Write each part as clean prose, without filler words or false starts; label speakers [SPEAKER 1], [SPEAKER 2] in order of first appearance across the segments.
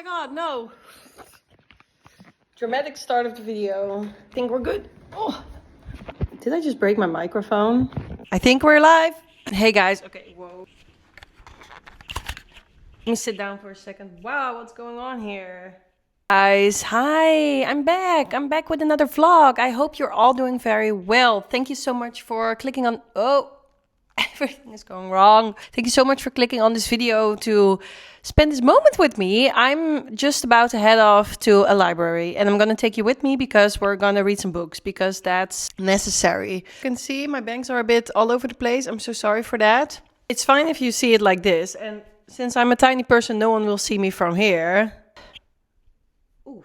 [SPEAKER 1] God, no. Dramatic start of the video. I think we're good. Oh, did I just break my microphone? I think we're live. Hey guys, okay, whoa. Let me sit down for a second. Wow, what's going on here? Guys, hi, I'm back. I'm back with another vlog. I hope you're all doing very well. Thank you so much for clicking on, everything is going wrong. Thank you so much for clicking on this video to spend this moment with me. I'm just about to head off to a library and I'm going to take you with me because we're going to read some books because that's necessary. You can see my bangs are a bit all over the place. I'm so sorry for that. It's fine if you see it like this. And since I'm a tiny person, no one will see me from here. Ooh,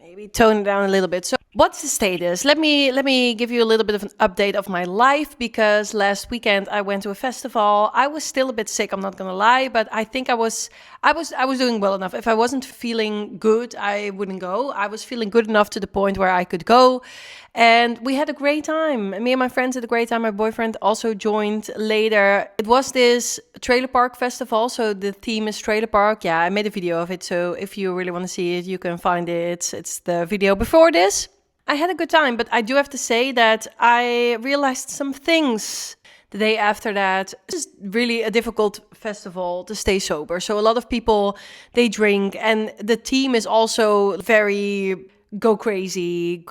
[SPEAKER 1] maybe tone it down a little bit. So what's the status? Let me give you a little bit of an update of my life because last weekend I went to a festival. I was still a bit sick, I'm not gonna lie, but I think I was doing well enough. If I wasn't feeling good, I wouldn't go. I was feeling good enough to the point where I could go. And we had a great time. Me and my friends had a great time. My boyfriend also joined later. It was this trailer park festival, so the theme is trailer park. Yeah, I made a video of it, so if you really want to see it, you can find it. It's the video before this. I had a good time, but I do have to say that I realized some things the day after that. This is really a difficult festival to stay sober. So a lot of people, they drink, and the theme is also very go crazy,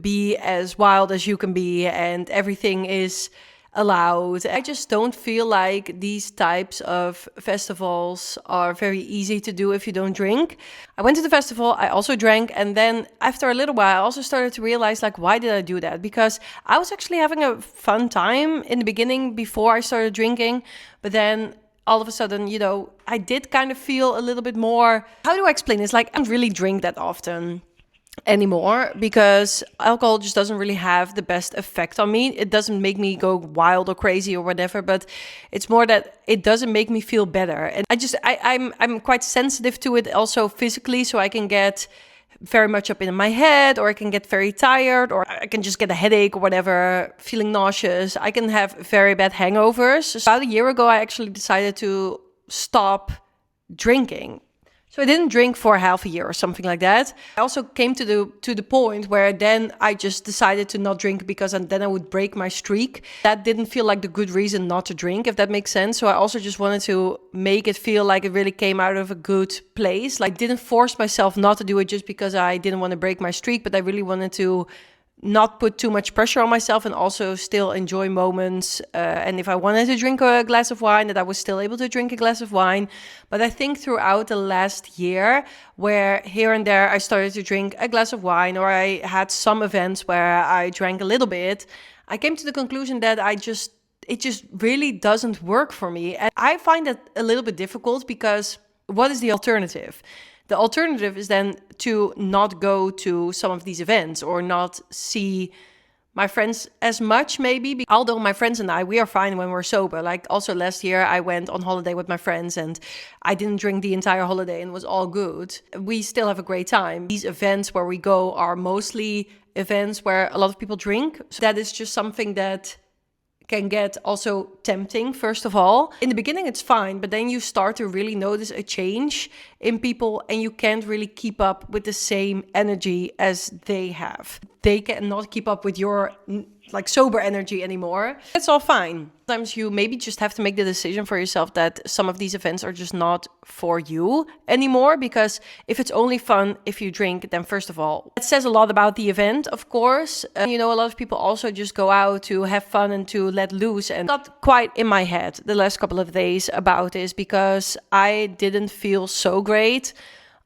[SPEAKER 1] be as wild as you can be, and everything is allowed. I just don't feel like these types of festivals are very easy to do if you don't drink. I went to the festival, I also drank, and then after a little while I also started to realize, like, why did I do that? Because I was actually having a fun time in the beginning before I started drinking, but then all of a sudden, you know, I did kind of feel a little bit more, how do I explain this? Like, I don't really drink that often anymore because alcohol just doesn't really have the best effect on me. It doesn't make me go wild or crazy or whatever, but it's more that it doesn't make me feel better. And I'm quite sensitive to it also physically, so I can get very much up in my head, or I can get very tired, or I can just get a headache or whatever, feeling nauseous. I can have very bad hangovers. So about a year ago, I actually decided to stop drinking. So I didn't drink for half a year or something like that. I also came to the point where then I just decided to not drink because then I would break my streak. That didn't feel like the good reason not to drink, if that makes sense. So I also just wanted to make it feel like it really came out of a good place. Like, I didn't force myself not to do it just because I didn't want to break my streak, but I really wanted to not put too much pressure on myself and also still enjoy moments. And if I wanted to drink a glass of wine, that I was still able to drink a glass of wine. But I think throughout the last year, where here and there I started to drink a glass of wine, or I had some events where I drank a little bit, I came to the conclusion that it just really doesn't work for me. And I find that a little bit difficult because what is the alternative? The alternative is then to not go to some of these events or not see my friends as much, maybe. Although my friends and I, we are fine when we're sober. Like, also last year I went on holiday with my friends and I didn't drink the entire holiday and it was all good. We still have a great time. These events where we go are mostly events where a lot of people drink. So that is just something that can get also tempting, first of all. In the beginning, it's fine, but then you start to really notice a change in people and you can't really keep up with the same energy as they have. They cannot keep up with your sober energy anymore. It's all fine. Sometimes you maybe just have to make the decision for yourself that some of these events are just not for you anymore, because if it's only fun if you drink, then first of all, it says a lot about the event, of course. A lot of people also just go out to have fun and to let loose, and got quite in my head the last couple of days about this because I didn't feel so great.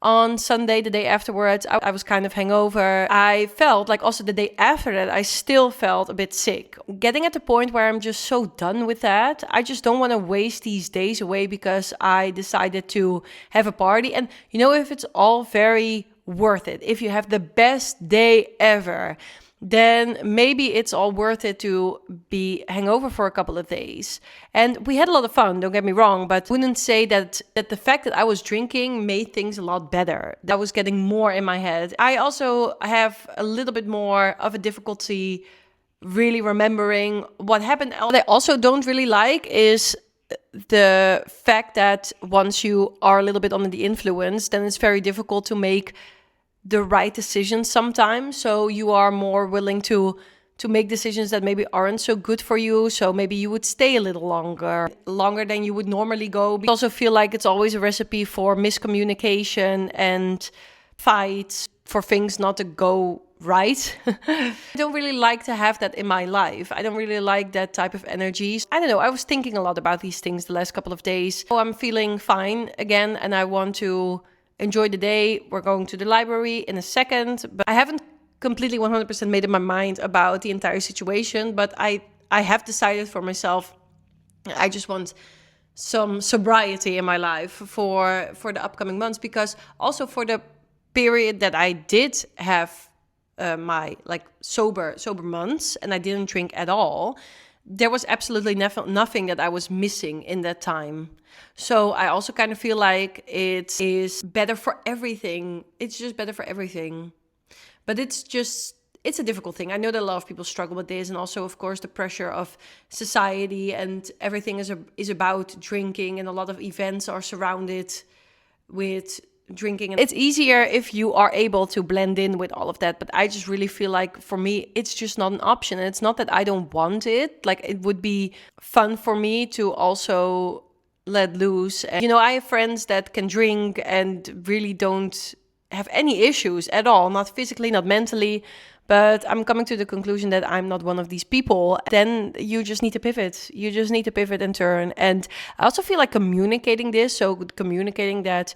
[SPEAKER 1] On Sunday, the day afterwards, I was kind of hangover. I felt like also the day after that, I still felt a bit sick. Getting at the point where I'm just so done with that. I just don't want to waste these days away because I decided to have a party. And if it's all very worth it, if you have the best day ever, then maybe it's all worth it to be hangover for a couple of days. And we had a lot of fun, don't get me wrong, but I wouldn't say that the fact that I was drinking made things a lot better. I was getting more in my head. I also have a little bit more of a difficulty really remembering what happened. What I also don't really like is the fact that once you are a little bit under the influence, then it's very difficult to make the right decisions sometimes. So you are more willing to make decisions that maybe aren't so good for you. So maybe you would stay a little longer than you would normally go. I also feel like it's always a recipe for miscommunication and fights, for things not to go right. I don't really like to have that in my life. I don't really like that type of energy. I don't know. I was thinking a lot about these things the last couple of days. So I'm feeling fine again, and I want to enjoy the day. We're going to the library in a second, but I haven't completely 100% made up my mind about the entire situation. But I have decided for myself, I just want some sobriety in my life for the upcoming months, because also for the period that I did have my like sober months and I didn't drink at all, there was absolutely nothing that I was missing in that time. So I also kind of feel like it is better for everything. It's just better for everything. But it's a difficult thing. I know that a lot of people struggle with this, and also, of course, the pressure of society and everything is about drinking, and a lot of events are surrounded with drinking. And it's easier if you are able to blend in with all of that. But I just really feel like for me, it's just not an option. And it's not that I don't want it. Like, it would be fun for me to also let loose. And, I have friends that can drink and really don't have any issues at all, not physically, not mentally. But I'm coming to the conclusion that I'm not one of these people. Then you just need to pivot. You just need to pivot and turn. And I also feel like communicating this, so communicating that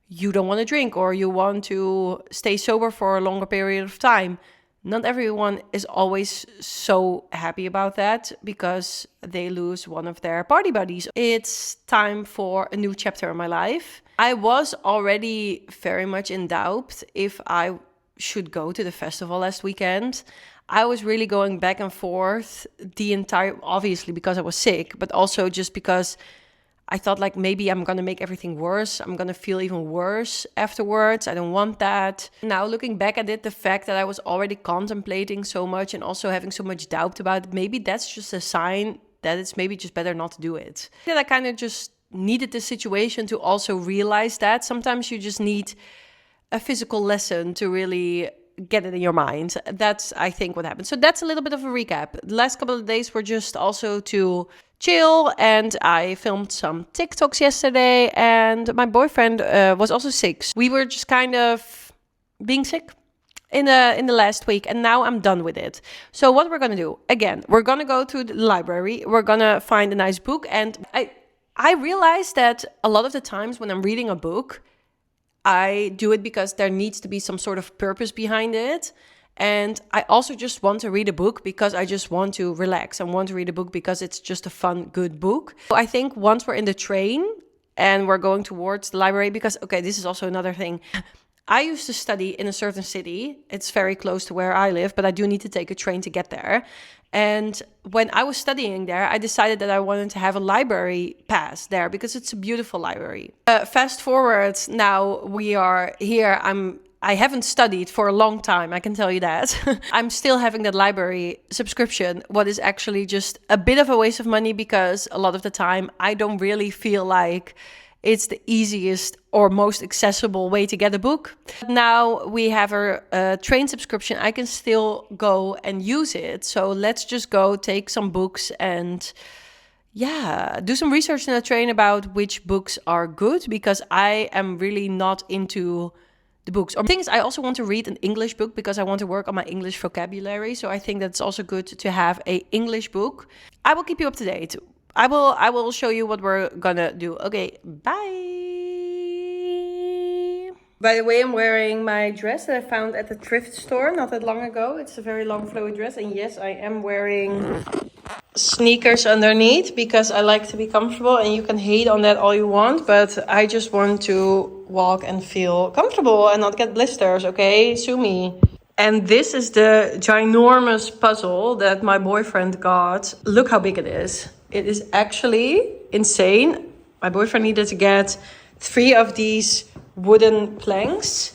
[SPEAKER 1] you don't want to drink or you want to stay sober for a longer period of time. Not everyone is always so happy about that because they lose one of their party buddies. It's time for a new chapter in my life. I was already very much in doubt if I should go to the festival last weekend. I was really going back and forth obviously because I was sick, but also just because I thought like maybe I'm going to make everything worse. I'm going to feel even worse afterwards. I don't want that. Now looking back at it, the fact that I was already contemplating so much and also having so much doubt about it, maybe that's just a sign that it's maybe just better not to do it. That I kind of just needed the situation to also realize that sometimes you just need a physical lesson to really get it in your mind. That's, I think, what happened. So that's a little bit of a recap. The last couple of days were just also to chill, and I filmed some TikToks yesterday, and my boyfriend was also sick. We were just kind of being sick in the last week, and now I'm done with it. So what we're gonna do, again, we're gonna go to the library, we're gonna find a nice book, and I realized that a lot of the times when I'm reading a book, I do it because there needs to be some sort of purpose behind it. And I also just want to read a book because I just want to relax. I want to read a book because it's just a fun, good book. So I think once we're in the train and we're going towards the library, because, okay, this is also another thing. I used to study in a certain city. It's very close to where I live, but I do need to take a train to get there. And when I was studying there, I decided that I wanted to have a library pass there because it's a beautiful library. Fast forward, now we are here. I haven't studied for a long time, I can tell you that. I'm still having that library subscription, what is actually just a bit of a waste of money because a lot of the time I don't really feel like it's the easiest or most accessible way to get a book. Now we have a train subscription. I can still go and use it. So let's just go take some books and do some research in the train about which books are good, because I am really not into the books. Or things, I also want to read an English book because I want to work on my English vocabulary. So I think that's also good to have an English book. I will keep you up to date. I will show you what we're gonna do. Okay, bye. By the way, I'm wearing my dress that I found at the thrift store not that long ago. It's a very long flowy dress. And yes, I am wearing sneakers underneath because I like to be comfortable, and you can hate on that all you want, but I just want to walk and feel comfortable and not get blisters, okay? Sue me. And this is the ginormous puzzle that my boyfriend got. Look how big it is. It is actually insane. My boyfriend needed to get 3 of these wooden planks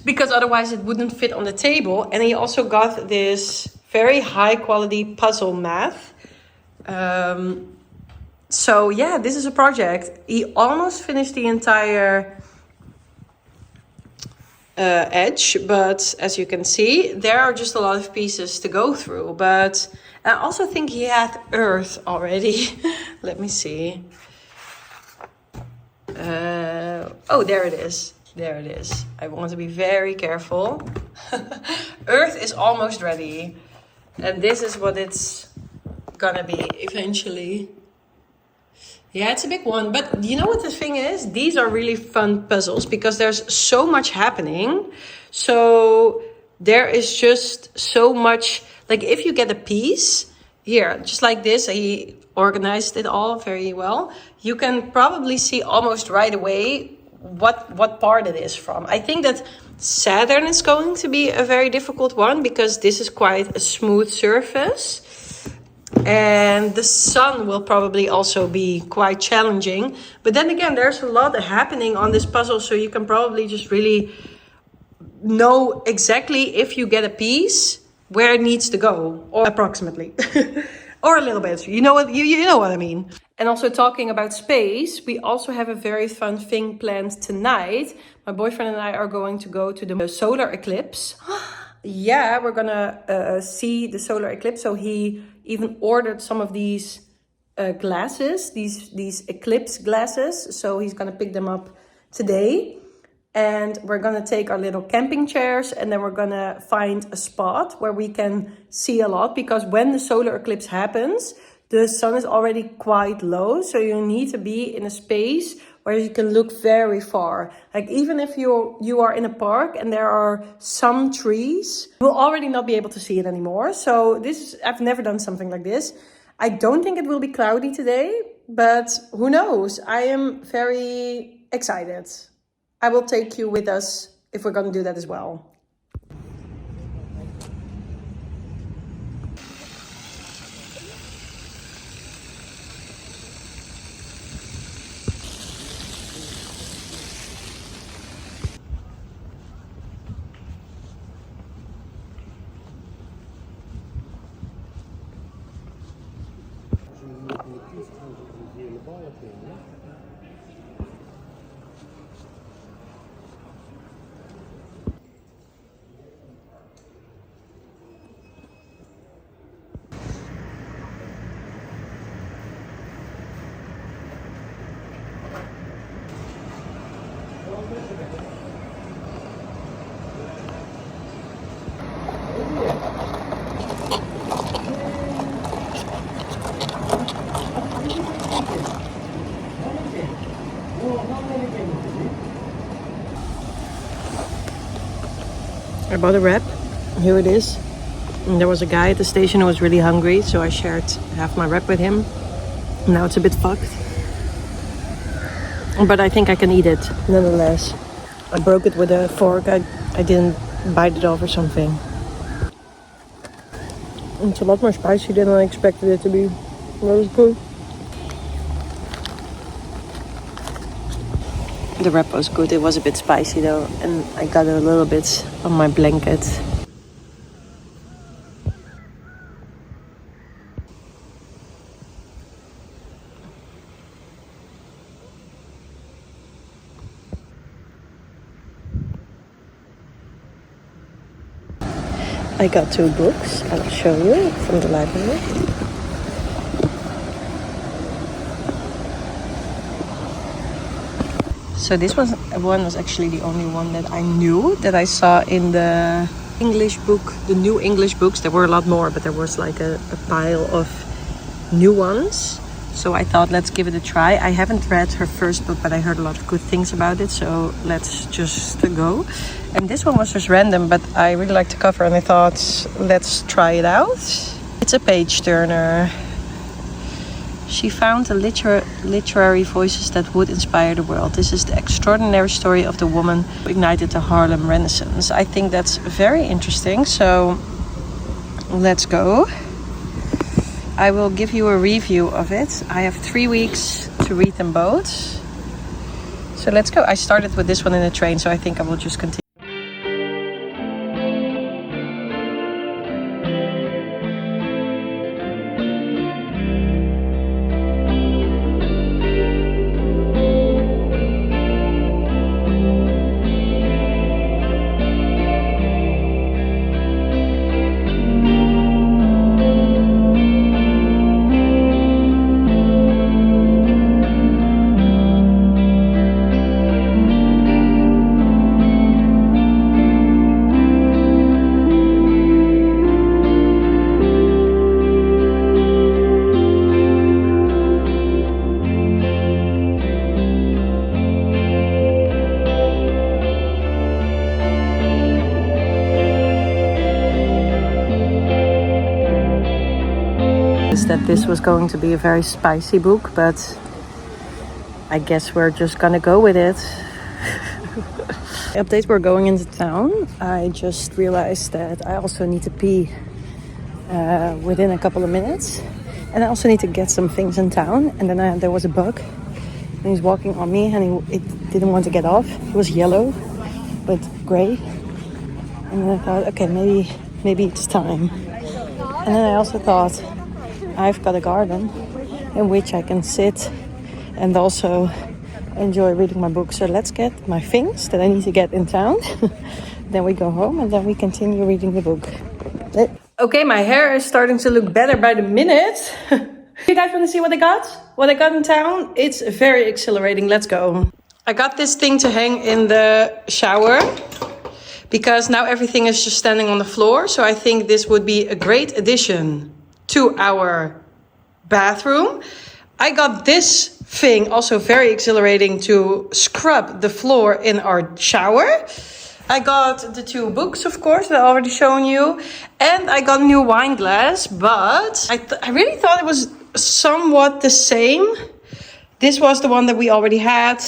[SPEAKER 1] because otherwise it wouldn't fit on the table. And he also got this very high quality puzzle mat. So yeah, this is a project. He almost finished the entire edge, but as you can see, there are just a lot of pieces to go through. But I also think he had earth already. Let me see. Oh, there it is. There it is. I want to be very careful. Earth is almost ready. And this is what it's gonna be eventually. Yeah, it's a big one. But you know what the thing is? These are really fun puzzles because there's so much happening. So there is just so much. Like if you get a piece here, just like this, he organized it all very well. You can probably see almost right away what part it is from. I think that Saturn is going to be a very difficult one because this is quite a smooth surface. And the sun will probably also be quite challenging. But then again, there's a lot happening on this puzzle, so you can probably just really know exactly if you get a piece where it needs to go, or approximately. Or a little bit. You know what you know what I mean. And also talking about space, we also have a very fun thing planned tonight. My boyfriend and I are going to go to the solar eclipse. Yeah, we're gonna see the solar eclipse. So he even ordered some of these glasses, these eclipse glasses. So he's gonna pick them up today. And we're gonna take our little camping chairs and then we're gonna find a spot where we can see a lot, because when the solar eclipse happens, the sun is already quite low. So you need to be in a space where you can look very far. Like even if you are in a park and there are some trees, you will already not be able to see it anymore. So I've never done something like this. I don't think it will be cloudy today, but who knows? I am very excited. I will take you with us if we're gonna do that as well. I bought a wrap. Here it is. And there was a guy at the station who was really hungry, so I shared half my wrap with him. Now it's a bit fucked, but I think I can eat it nonetheless. I broke it with a fork. I didn't bite it off or something. It's a lot more spicy than I expected it to be. That was good. The wrap was good. It was a bit spicy though, and I got a little bit on my blanket. I got 2 books. I'll show you from the library. So this one was actually the only one that I knew, that I saw in the English book, the new English books. There were a lot more, but there was like a pile of new ones. So I thought, let's give it a try. I haven't read her first book, but I heard a lot of good things about it. So let's just go. And this one was just random, but I really liked the cover and I thought, let's try it out. It's a page turner. She found the literary voices that would inspire the world. This is the extraordinary story of the woman who ignited the Harlem Renaissance. I think that's very interesting. So let's go. I will give you a review of it. I have 3 weeks to read them both. So let's go. I started with this one in the train, so I think I will just continue. realized that this was going to be a very spicy book, but I guess we're just gonna go with it. Update, we're going into town. I just realized that I also need to pee within a couple of minutes. And I also need to get some things in town. And then there was a bug. And he's walking on me and it didn't want to get off. It was yellow, but gray. And then I thought, okay, maybe it's time. And then I also thought, I've got a garden in which I can sit and also enjoy reading my book. So let's get my things that I need to get in town. Then we go home and then we continue reading the book. Okay, my hair is starting to look better by the minute. You guys want to see what I got? What I got in town? It's very exhilarating. Let's go. I got this thing to hang in the shower because now everything is just standing on the floor. So I think this would be a great addition to our bathroom. I got this thing, also very exhilarating, to scrub the floor in our shower. I got the 2 books, of course, that I already shown you. And I got a new wine glass, but I really thought it was somewhat the same. This was the one that we already had.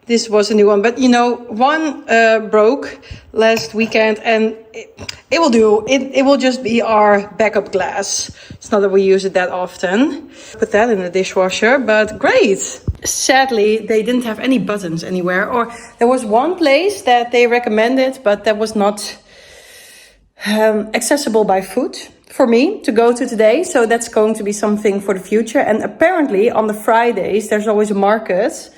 [SPEAKER 1] This was a new one. But, you know, one broke last weekend and it will do. It will just be our backup glass. It's not that we use it that often. Put that in the dishwasher, but great. Sadly, they didn't have any buttons anywhere. Or there was one place that they recommended, but that was not accessible by foot for me to go to today. So that's going to be something for the future. And apparently on the Fridays, there's always a market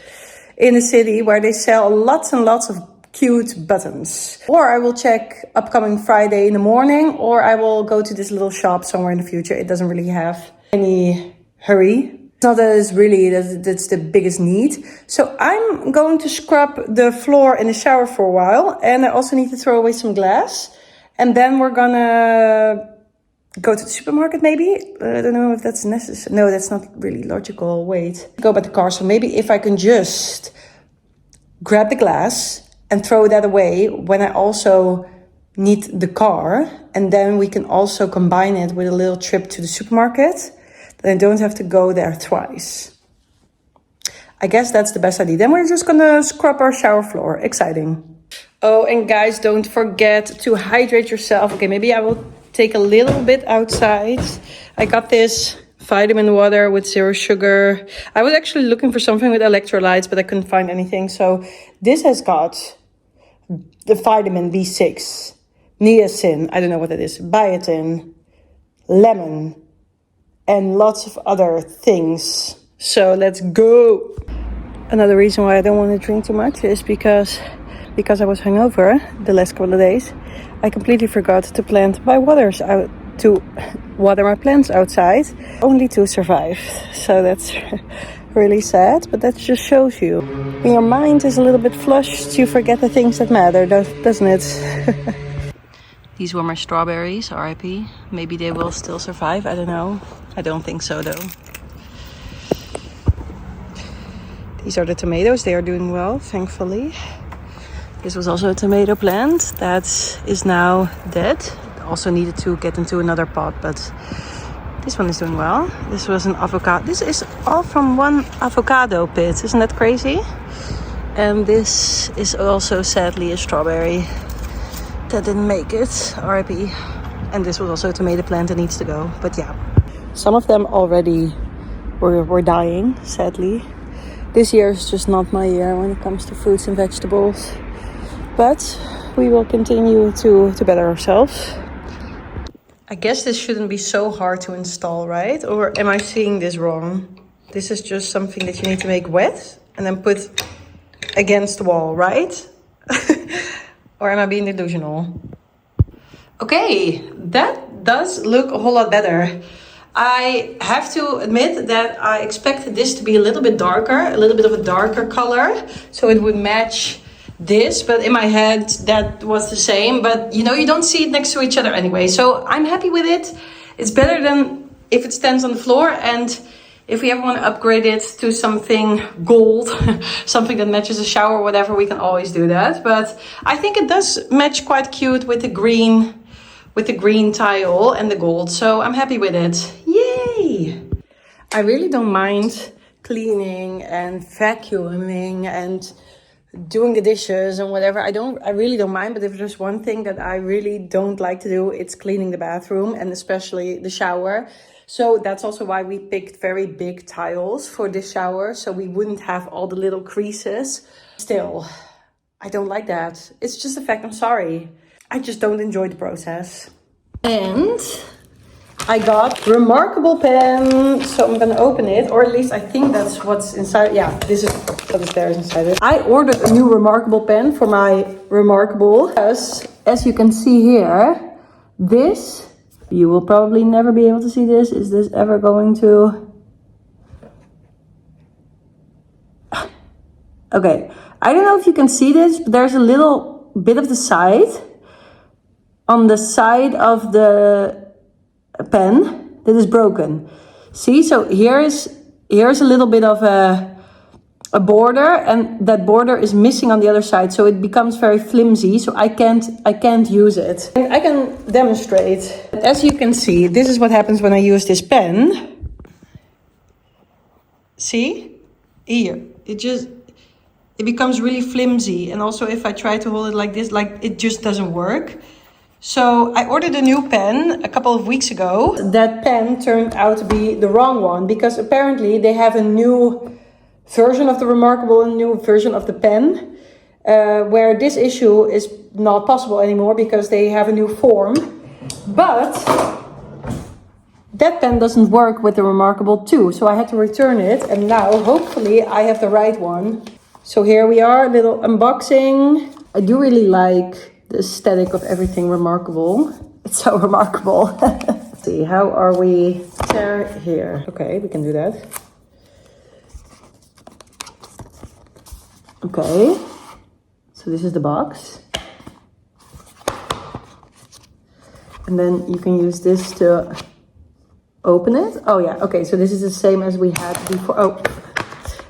[SPEAKER 1] in the city where they sell lots and lots of cute buttons. Or I will check upcoming Friday in the morning, or I will go to this little shop somewhere in the future. It doesn't really have any hurry. It's not that it's really, that's the biggest need. So I'm going to scrub the floor in the shower for a while. And I also need to throw away some glass. And then we're gonna go to the supermarket maybe. I don't know if that's necessary. No, that's not really logical. Wait. Go by the car. So maybe if I can just grab the glass and throw that away when I also need the car. And then we can also combine it with a little trip to the supermarket. Then I don't have to go there twice. I guess that's the best idea. Then we're just gonna scrub our shower floor. Exciting. Oh, and guys, don't forget to hydrate yourself. Okay, maybe I will take a little bit outside. I got this vitamin water with 0 sugar. I was actually looking for something with electrolytes, but I couldn't find anything. So this has got the vitamin B6, niacin, I don't know what it is, biotin, lemon, and lots of other things. So let's go. Another reason why I don't want to drink too much is because I was hungover the last couple of days. I completely forgot to plant my waters out, to water my plants outside, only to survive. So that's really sad, but that just shows you. When your mind is a little bit flushed, you forget the things that matter, doesn't it? These were my strawberries, RIP. Maybe they will still survive, I don't know. I don't think so though. These are the tomatoes, they are doing well, thankfully. This was also a tomato plant that is now dead. Also needed to get into another pot, but this one is doing well. This was an avocado. This is all from one avocado pit. Isn't that crazy? And this is also sadly a strawberry that didn't make it, RIP. And this was also a tomato plant that needs to go. But yeah, some of them already were dying, sadly. This year is just not my year when it comes to fruits and vegetables. But we will continue to better ourselves. I guess this shouldn't be so hard to install, right? Or am I seeing this wrong? This is just something that you need to make wet and then put against the wall, right? Or am I being delusional? Okay, that does look a whole lot better. I have to admit that I expected this to be a little bit darker, a little bit of a darker color, so it would match this, but in my head that was the same. But you know, you don't see it next to each other anyway, so I'm happy with it. It's better than if it stands on the floor, and if we ever want to upgrade it to something gold, something that matches a shower or whatever, we can always do that. But I think it does match quite cute with the green tile and the gold, so I'm happy with it. Yay! I really don't mind cleaning and vacuuming and doing the dishes and whatever. I really don't mind. But if there's one thing that I really don't like to do, it's cleaning the bathroom and especially the shower. So that's also why we picked very big tiles for this shower, so we wouldn't have all the little creases. Still, I don't like that. It's just a fact. I'm sorry. I just don't enjoy the process. And I got Remarkable pen, so I'm gonna open it, or at least I think that's what's inside. Yeah, this is what is there inside it. I ordered a new Remarkable pen for my Remarkable, because as you can see here, this, you will probably never be able to see this. Is this ever going to? Okay, I don't know if you can see this, but there's a little bit of the side, on the side of the pen that is broken. See, so here's a little bit of a border, and that border is missing on the other side, so it becomes very flimsy, so I can't use it. And I can demonstrate. As you can see, this is what happens when I use this pen. See? Here, it becomes really flimsy, and also if I try to hold it like this, like, it just doesn't work. So I ordered a new pen a couple of weeks ago. That pen turned out to be the wrong one, because apparently they have a new version of the Remarkable, a new version of the pen, where this issue is not possible anymore because they have a new form. But that pen doesn't work with the Remarkable 2, so I had to return it, and now hopefully I have the right one. So here we are, a little unboxing. I do really like the aesthetic of everything Remarkable. It's so remarkable. Let's see, how are we here? Okay, we can do that. Okay, so this is the box. And then you can use this to open it. Oh yeah, okay, so this is the same as we had before. Oh,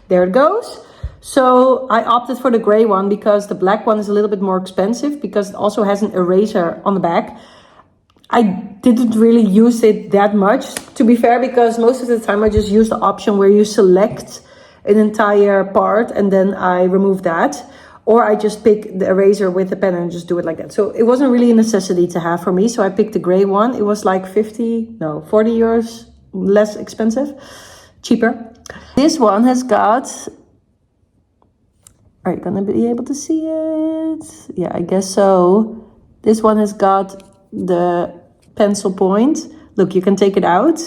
[SPEAKER 1] there it goes. So I opted for the gray one because the black one is a little bit more expensive, because it also has an eraser on the back. I didn't really use it that much, to be fair, because most of the time I just use the option where you select an entire part and then I remove that. Or I just pick the eraser with the pen and just do it like that. So it wasn't really a necessity to have for me. So I picked the gray one. It was like 40 euros less expensive, cheaper. This one has got, are you gonna be able to see it? Yeah, I guess so. This one has got the pencil point. Look, you can take it out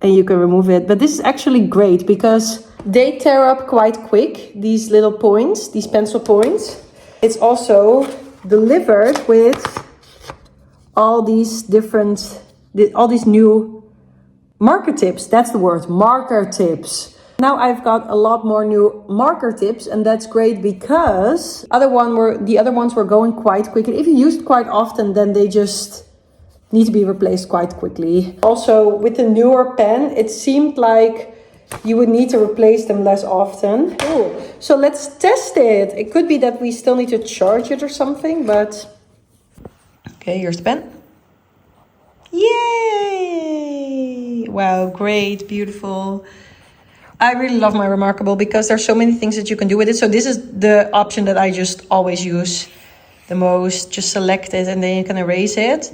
[SPEAKER 1] and you can remove it. But this is actually great because they tear up quite quick, these little points, these pencil points. It's also delivered with all these different, all these new marker tips. That's the word, marker tips. Now I've got a lot more new marker tips, and that's great because the other ones were going quite quick. And if you use it quite often, then they just need to be replaced quite quickly. Also, with the newer pen, it seemed like you would need to replace them less often. Ooh. So let's test it. It could be that we still need to charge it or something, but... Okay, here's the pen. Yay! Wow, great, beautiful. I really love my Remarkable because there's so many things that you can do with it. So this is the option that I just always use the most. Just select it and then you can erase it.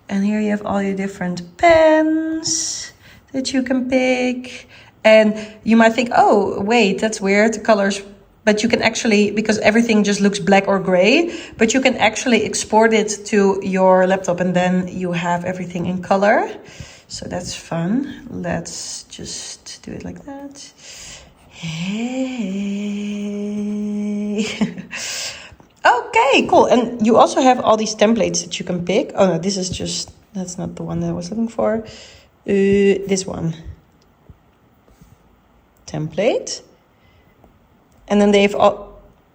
[SPEAKER 1] And here you have all your different pens that you can pick. And you might think, oh, wait, that's weird, the colors. But you can actually, because everything just looks black or gray, but you can actually export it to your laptop and then you have everything in color. So that's fun. Let's just do it like that. Hey. Okay, cool. And you also have all these templates that you can pick. Oh no, this is just, that's not the one that I was looking for. This one. Template. And then they have all...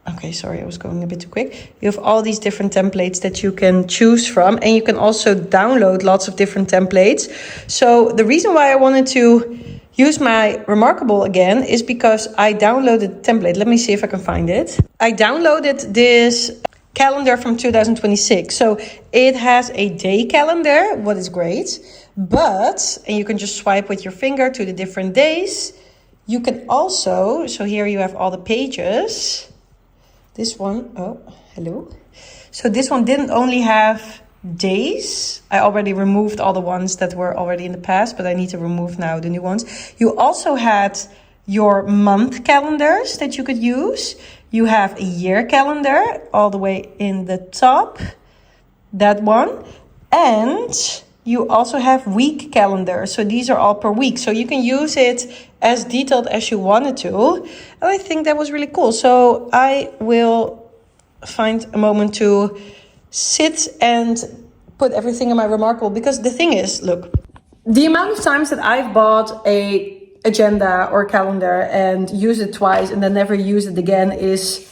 [SPEAKER 1] Okay, sorry, I was going a bit too quick. You have all these different templates that you can choose from. And you can also download lots of different templates. So the reason why I wanted to use my Remarkable again is because I downloaded the template. Let me see if I can find it. I downloaded this calendar from 2026. So it has a day calendar, what is great. But, and you can just swipe with your finger to the different days. You can also, so here you have all the pages. This one, oh, hello. So this one didn't only have days. I already removed all the ones that were already in the past, but I need to remove now the new ones. You also had your month calendars that you could use. You have a year calendar all the way in the top, that one. And you also have week calendars. So these are all per week. So you can use it as detailed as you wanted to. And I think that was really cool. So I will find a moment to sit and put everything in my Remarkable. Because the thing is, look, the amount of times that I've bought a agenda or calendar and use it twice and then never use it again is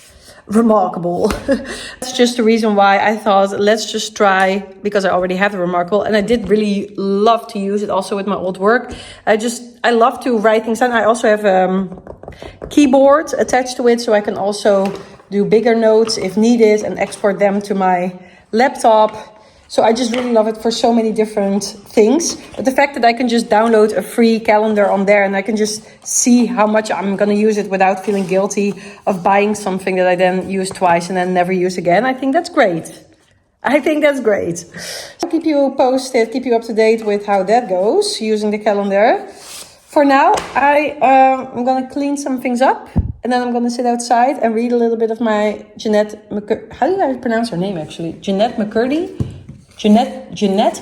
[SPEAKER 1] remarkable. That's just the reason why I thought, let's just try, because I already have the Remarkable and I did really love to use it also with my old work. I love to write things down. I also have keyboard attached to it, so I can also do bigger notes if needed and export them to my laptop. So I just really love it for so many different things. But the fact that I can just download a free calendar on there and I can just see how much I'm going to use it without feeling guilty of buying something that I then use twice and then never use again, I think that's great. I think that's great. I'll keep you posted, keep you up to date with how that goes using the calendar. For now, I'm going to clean some things up. And then I'm going to sit outside and read a little bit of my Jeanette McCurdy. How do I pronounce her name, actually? Jeanette McCurdy? Jeanette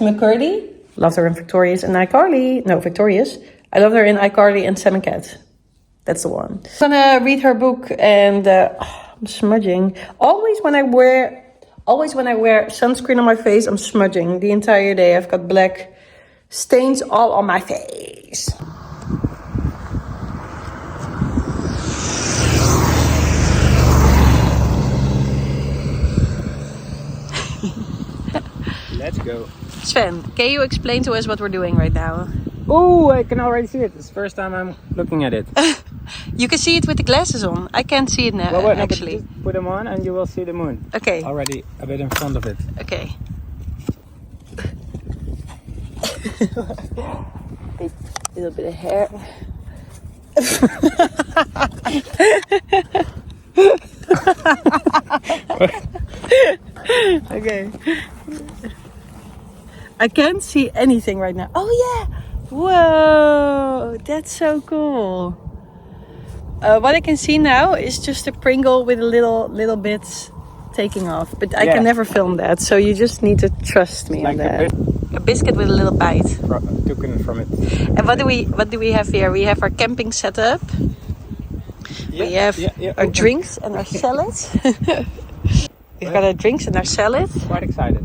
[SPEAKER 1] McCurdy. Loved her in Victorious and iCarly. No, Victorious. I love her in iCarly and Sam and Cat. That's the one. I'm going to read her book and I'm smudging. Always when I wear sunscreen on my face, I'm smudging the entire day. I've got black stains all on my face.
[SPEAKER 2] Let's go.
[SPEAKER 1] Sven, can you explain to us what we're doing right now?
[SPEAKER 2] Oh, I can already see it. It's the first time I'm looking at it.
[SPEAKER 1] You can see it with the glasses on. I can't see it now,
[SPEAKER 2] Well,
[SPEAKER 1] actually.
[SPEAKER 2] just put them on and you will see the moon.
[SPEAKER 1] Okay.
[SPEAKER 2] Already a bit in front of it.
[SPEAKER 1] Okay. A little bit of hair. Okay. I can't see anything right now. Oh yeah! Whoa! That's so cool. What I can see now is just a Pringle with a little bits taking off. But I can never film that, so you just need to trust me on that. A biscuit with a little bite.
[SPEAKER 2] Taken from it.
[SPEAKER 1] And what do we have here? We have our camping setup. We have our drinks and our salads. We've got our drinks and our salads.
[SPEAKER 2] Quite excited.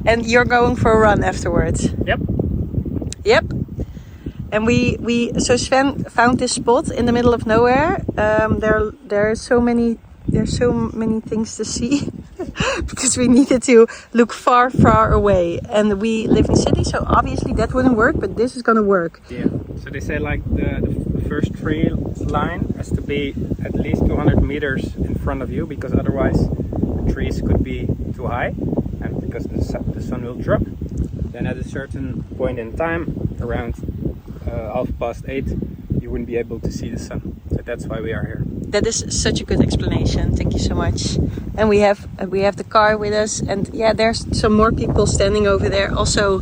[SPEAKER 1] And you're going for a run afterwards. Yep. And so Sven found this spot in the middle of nowhere. There are so many things to see because we needed to look far away. And we live in city, so obviously that wouldn't work, but this is gonna work.
[SPEAKER 2] Yeah. So they say like the first tree line has to be at least 200 meters in front of you, because otherwise the trees could be too high, and because the sun will drop. Then at a certain point in time, around 8:30, you wouldn't be able to see the sun. So that's why we are here.
[SPEAKER 1] That is such a good explanation. Thank you so much. And we have the car with us, and yeah, there's some more people standing over there also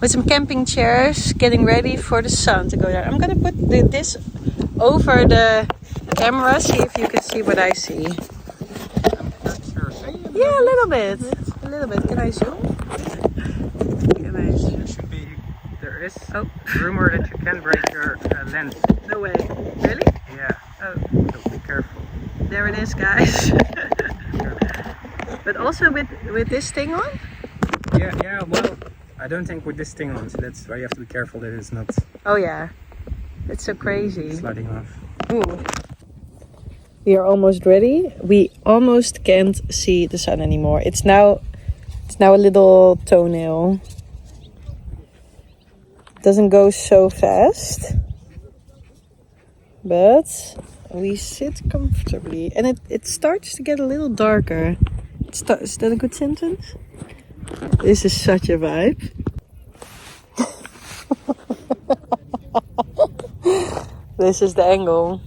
[SPEAKER 1] with some camping chairs, getting ready for the sun to go down. I'm gonna put this over the camera, see if you can see what I see.
[SPEAKER 2] I'm not sure.
[SPEAKER 1] Yeah, a little bit. Can I zoom?
[SPEAKER 2] There is rumor that you can break your lens.
[SPEAKER 1] No way. Really?
[SPEAKER 2] Yeah.
[SPEAKER 1] Oh.
[SPEAKER 2] So be careful.
[SPEAKER 1] There it is, guys. But also with this thing on?
[SPEAKER 2] Yeah. Well, I don't think with this thing on, so that's why you have to be careful that it's not.
[SPEAKER 1] Oh yeah. It's so crazy.
[SPEAKER 2] Sliding off.
[SPEAKER 1] Ooh. We are almost ready. We almost can't see the sun anymore. It's now a little toenail. Doesn't go so fast, but we sit comfortably, and it starts to get a little darker. Is that a good sentence? This is such a vibe. This is the angle.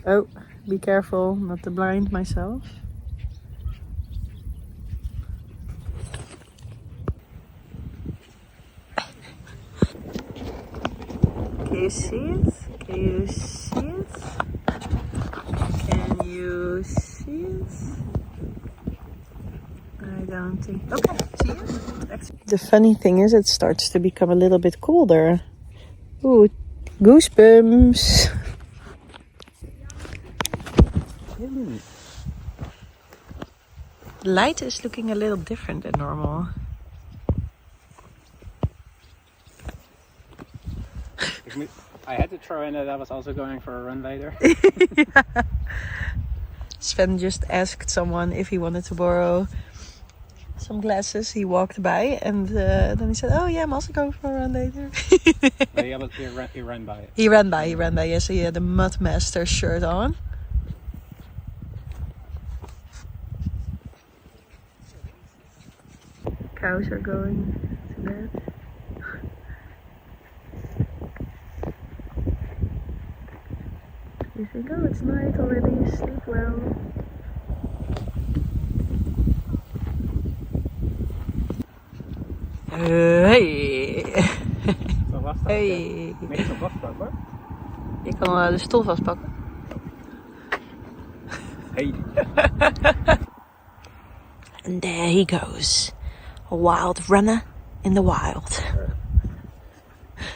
[SPEAKER 1] Oh, be careful not to blind myself. Can you see it? Can you see it? Can you see it? I don't think. Okay, see it? The funny thing is, it starts to become a little bit colder. Ooh, goosebumps. The light is looking a little different than normal.
[SPEAKER 2] I had to throw in that I was also going for a run later.
[SPEAKER 1] Yeah. Sven just asked someone if he wanted to borrow some glasses. He walked by and then he said, "Oh yeah, I'm also going for a run later."
[SPEAKER 2] He ran by it.
[SPEAKER 1] He ran by. Yes, he had a Mudmaster shirt on. Cows are going to bed. You think, oh, it's night already, sleep well. Hey!
[SPEAKER 2] Zo was dat.
[SPEAKER 1] Hey!
[SPEAKER 2] Niks op vastpakken hoor.
[SPEAKER 1] Je kan de stoel vastpakken.
[SPEAKER 2] Hey.
[SPEAKER 1] And there he goes. A wild runner in the wild.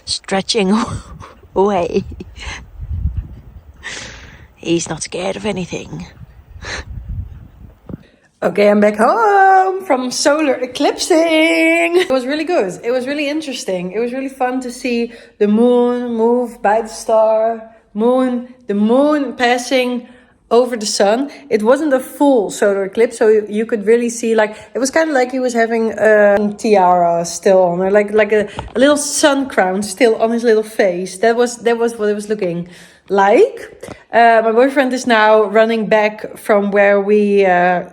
[SPEAKER 1] Stretching away. He's not scared of anything. Okay, I'm back home from solar eclipsing. It was really good. It was really interesting. It was really fun to see the moon move by the star. The moon passing over the sun. It wasn't a full solar eclipse, so you could really see, like, it was kind of like he was having a tiara still on, or like a little sun crown still on his little face. That was what it was looking like. My boyfriend is now running back from where we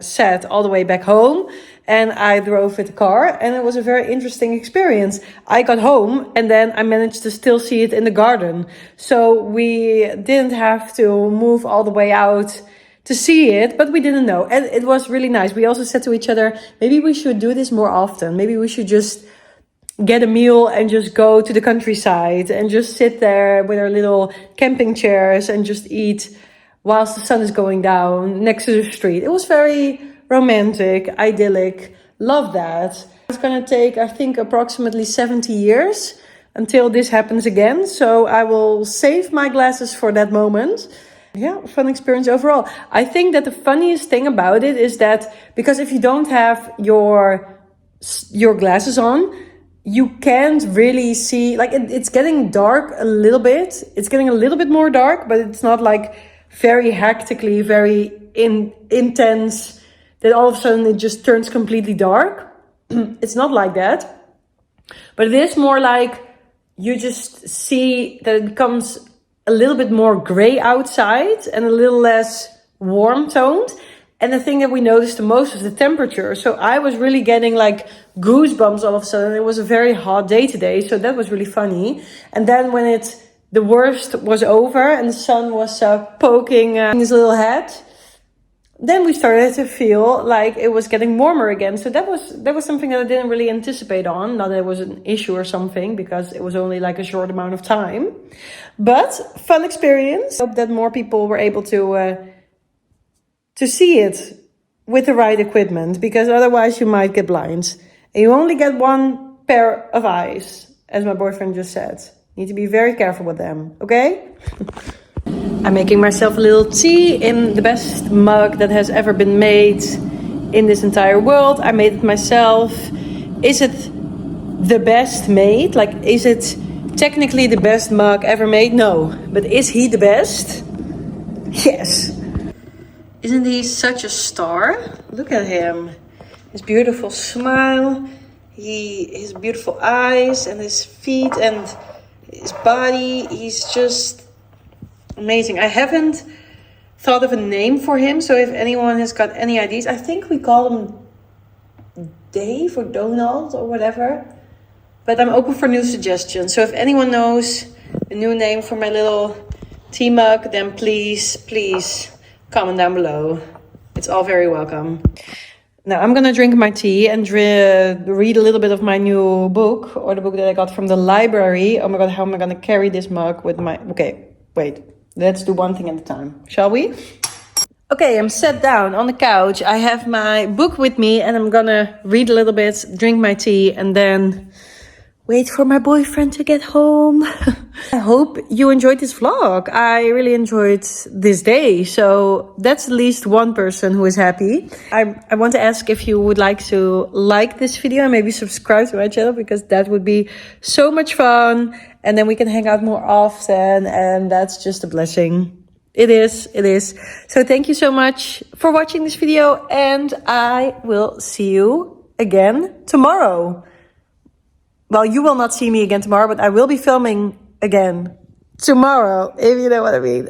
[SPEAKER 1] sat all the way back home, and I drove with the car, and it was a very interesting experience. I got home and then I managed to still see it in the garden, so we didn't have to move all the way out to see it, but we didn't know, and it was really nice. We also said to each other, maybe we should do this more often. Maybe we should just get a meal and just go to the countryside and just sit there with our little camping chairs and just eat whilst the sun is going down next to the street. It was very romantic, idyllic. Love that. It's gonna take, I think, approximately 70 years until this happens again. So I will save my glasses for that moment. Yeah, fun experience overall. I think that the funniest thing about it is that, because if you don't have your glasses on, you can't really see, like, it's getting dark a little bit. It's getting a little bit more dark, but it's not like very hectically, very intense, that all of a sudden it just turns completely dark. It's not like that. But it is more like you just see that it becomes a little bit more gray outside and a little less warm toned. And the thing that we noticed the most was the temperature. So I was really getting like goosebumps all of a sudden. It was a very hot day today, so that was really funny. And then when the worst was over and the sun was poking his little head, then we started to feel like it was getting warmer again. So that was something that I didn't really anticipate on. Not that it was an issue or something, because it was only like a short amount of time. But fun experience. Hope that more people were able to see it with the right equipment, because otherwise you might get blind. And you only get one pair of eyes, as my boyfriend just said. You need to be very careful with them, okay? I'm making myself a little tea in the best mug that has ever been made in this entire world. I made it myself. Is it the best made? Like, is it technically the best mug ever made? No. But is he the best? Yes. Isn't he such a star? Look at him. His beautiful smile, his beautiful eyes, and his feet and his body. He's just amazing. I haven't thought of a name for him, so if anyone has got any ideas, I think we call him Dave or Donald or whatever. But I'm open for new suggestions. So if anyone knows a new name for my little tea mug, then please comment down below. It's all very welcome. Now I'm gonna drink my tea and read a little bit of my new book, or the book that I got from the library. Oh my god, how am I gonna carry this mug with my... Okay, wait. Let's do one thing at a time, shall we? Okay, I'm sat down on the couch. I have my book with me and I'm gonna read a little bit, drink my tea, and then wait for my boyfriend to get home. I hope you enjoyed this vlog. I really enjoyed this day. So that's at least one person who is happy. I want to ask if you would like to like this video and maybe subscribe to my channel, because that would be so much fun. And then we can hang out more often. And that's just a blessing. It is. So thank you so much for watching this video. And I will see you again tomorrow. Well, you will not see me again tomorrow, but I will be filming again tomorrow, if you know what I mean.